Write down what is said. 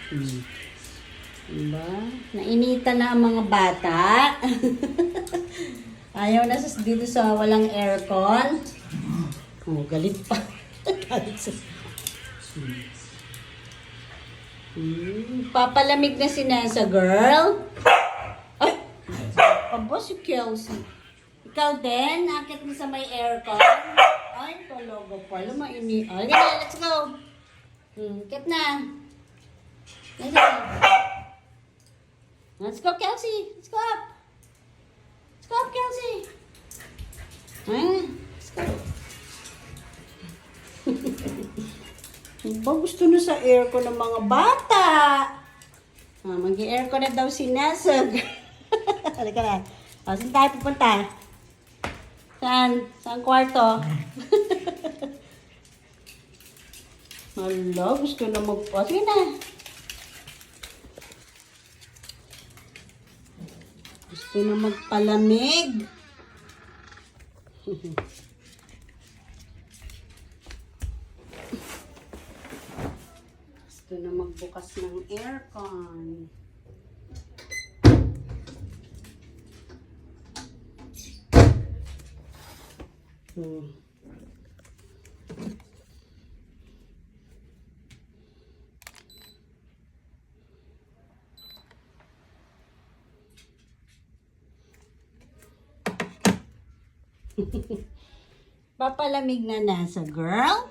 Diba? Nainitan na ang mga bata. Ayaw na dito sa walang aircon. Oh, galit pa. Galit sa... Papalamig na si Nessa, girl. Ay! Aba, si Kelsey. Ikaw din? Akit mo sa may aircon? Ay, talaga pala. Maini. Ay, let's go. Akit na. Let's go, Kelsey. Let's go up. Let's go up, Kelsey. Let's go. Diba gusto na sa aircon ng mga bata? Mag-aircon na daw si Nessa. Halika na. Saan tayo pupunta? Saan? Saan kwarto? Hala, gusto na sige na. Gusto na magpalamig. Gusto na magbukas ng aircon. Papalamig na nasa girl.